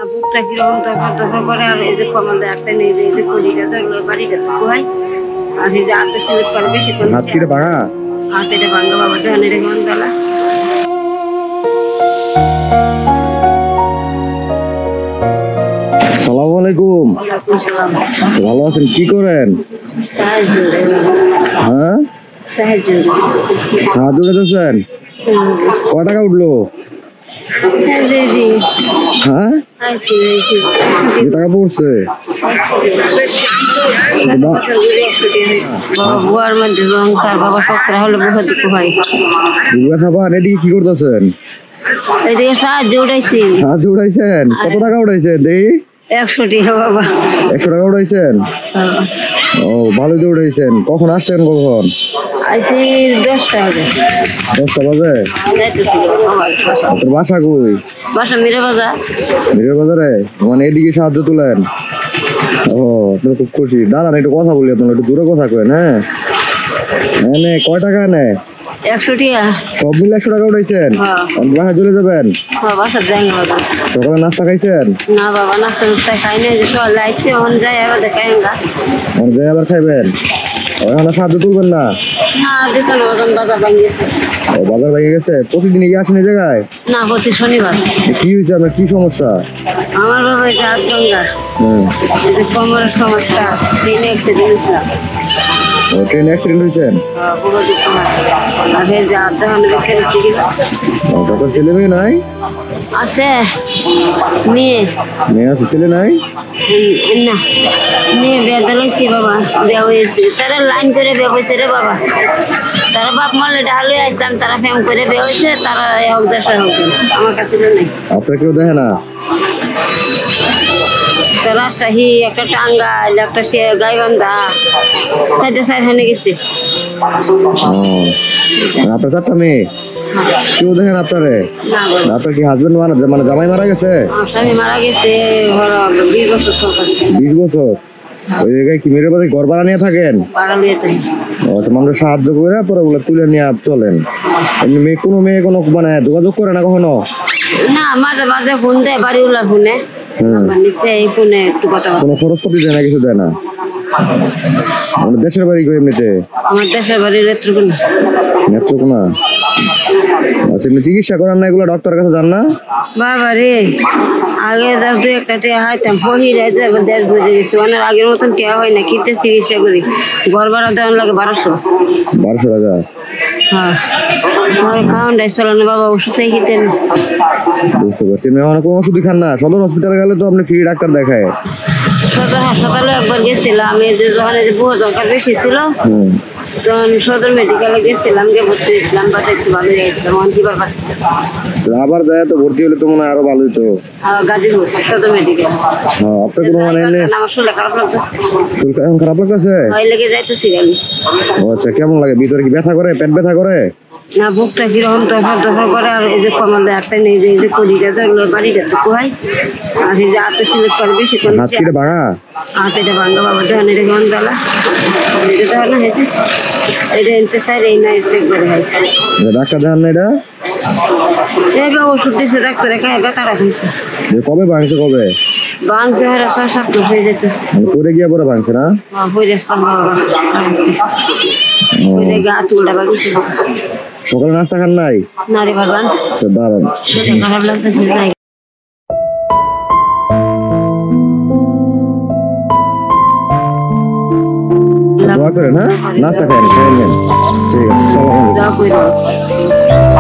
বুকটা কিরকম তখন তখন করে আর এই যে কমালে একটা নেই এই যে কলিটা ধরলো বাড়িটা তো কোয়াই আর এই যে হাতে সিলেক্ট করে বেশি করে হাত কিরে ভাঙা হাতে এটা ভাঙ্গা বাবা জানে রে মন দলা আসসালামু আলাইকুম। ওয়ালাইকুম সালাম ভালো আছেন? কি করেন? সাহায্য হ্যাঁ, সাহায্য সাহায্য করতেছেন? কয় টাকা উঠলো? হ্যাঁ, যে টাকা পড়ছে বুয়ার মধ্যে লঙ্কার বাবা সকাল হলে বহুত দুঃখ হয় এদিকে কি করতেছেন? এদিকে সাহায্য উঠাইছি সাহায্য উঠাইছেন? কত টাকা উঠাইছেন? দেখি 100 টাকা বাবা 100 টাকা উঠাইছেন? ও ভালো তো উঠাইছেন। কখন আসছেন? কখন আইছি 10টা বাজে 10টা বাজে? তোর বাসা কই? বাসা মিরা বাজার মিরের বাজারে? মানে এদিকে সাহায্য তুলেন? ও আপনার খুব খুশি। দাঁড়ান একটু কথা বলি, আপনার একটু জোরে কথা কেন। হ্যাঁ, নে কয় টাকা নে? 100 টাকা সব মিলে 100 টাকা উঠাইছেন? বাসায় চলে যাবেন? বাসা যাই না বাবা সকালে নাস্তা খাইছেন? না বাবা নাস্তা নুস্তা খাই না যে সকালে আইছি মন যায় আবার দেখাই না মানে যাই আবার খাইবেন? ওখানে সাহায্য তুলবেন না? না দেখুন ওজন বাজার ভাঙিয়েছে ও বাজার ভেঙে গেছে? প্রতিদিন কি আসেন এই জায়গায়? না প্রতি শনিবার কি হয়েছে আপনার? কি সমস্যা? আমার বাবা এটা হাত গঙ্গা হ্যাঁ, কোমরের সমস্যা ট্রেনে অ্যাক্সিডেন্ট হয়েছিল ও ট্রেন অ্যাক্সিডেন্ট হয়েছেন? বহুত দুঃখ হয় আর এই যে হাত দেখানো দেখে দিচ্ছি কিনা তারপর ছেলে মেয়ে নাই? আছে মেয়ে মেয়ে আছে, ছেলে নাই? না মেয়ে বেদা লইছি বাবা দেওয়া হয়েছে তারা লাইন করে বিয়ে হয়েছে রে বাবা তারা বাপ মারলে ডালে আসতাম তারা ফেম করে বিয়ে হয়েছে তারা হোক দেশে হোক আমার কাছে নেই আপনার কেউ দেখে না? একটা রাজশাহী একটা টাঙ্গাইল একটা সে গাইবান্ধা সাইডে সাইড হয়ে গেছে আপনার 4টা মেয়ে, কেউ দেখেন আপনারে? না বাবা আপনার কি হাজবেন্ড মানে জামাই মারা গেছে? আমার স্বামী মারা গেছে 20 বছর চলছে 20 বছর? ওই জায়গায় কি মেরে বাড়ি ঘর ভাড়া নিয়ে থাকেন? পাড়ালিয়েতে আচ্ছা, মানুষ সাহায্য করে পরে ওগুলো তুলে নিয়ে চলেন। এমনি মেয়ে কোনো মানে যোগাযোগ করে না কখনো? না মাঝে মাঝে ফোন দেয় বাড়িওয়ালার ফোনে আমার নিচে এই ফোনে একটু কথা বলে কোনো খরচপাতি দেয় না, কিছু দেয় না? মানে দেশের বাড়ি কই এমনিতে? আমার দেশের বাড়ির নেত্রকোনা নেত্রকোনা? আচ্ছা, এমনি চিকিৎসা করার না এগুলো ডক্টরের কাছে যান না? বাবা রে আগে যাও তুই একটা টিয়া হাইতাম পহিরে যাবে 1.5 বজে গেছে অনেক আগের মতন টিয়া হয় না কিতে চিকিৎসা করি ঘর ভাড়া দেওয়ার লাগে 1200 টাকা? হ্যাঁ খাওয়ান ডাই চলো না বাবা ওষুধই খেতে বুঝতে পারছি। এমনি এখন কোনো ওষুধই খান না? সদর হসপিটালে গেলে তো আপনি ফ্রি ডাক্তার দেখায়। সদর হাসপাতালে একবার গেছিলাম এই যে যখন এই যে বুয়া দরকার বেশি ছিল তখন সদর মেডিকেলে গেছিলাম গিয়ে ভর্তি হয়েছিলাম বাট একটু ভালো গেছিলাম অন্তিবার পাচ্ছি আবার যায় তো ভর্তি হলে তো মনে হয় আরো ভালো হতো। গাজীপুর সদর মেডিকেল হ্যাঁ, আপনার কোনো মানে আমার শরীর খারাপ লাগতেছে শরীর এখন খারাপ লাগতেছে? ওই লেগে যাইতেছি গালি ও আচ্ছা, কেমন লাগে? ভিতরে কি ব্যথা করে? পেট ব্যথা করে? না বুকটা কিরকম দফর দফর করে আর এই যে কমালে একটা নেই যে এই যে কলিটা ধরলো বাড়িটা তো কোয়াই আর এই যে হাতে সিলেক্ট করে বেশি করে হাত কিরে ভাঙা? হাতে এটা ভাঙ্গা বাবা দেখান এটা কেমন বেলা এটা দেওয়া না হয়েছে এটা এনতে সাইড এই না এসে করে হয় ডাক্তার দেখান না? এটা এইবার ওষুধ দিচ্ছে ডাক্তারে খাই ব্যথাটা কমছে কবে ভাঙছে? কবে ভাঙছে হয়ে 6-7 মাস হয়ে যেতেছে পরে গিয়ে পরে ভাঙছে না? হয়ে আসলাম বাবা হয়ে গা তুলটা বাগিয়েছে সকালে নাস্তা খান নাই? না রে ভগবান দাঁড়ান, শরীর খারাপ লাগতেছে যাই দোয়া করেন। হ্যাঁ, নাস্তা খান, খেয়ে নেন। ঠিক আছে, সালাম আলাইকুম। দোয়া কইরো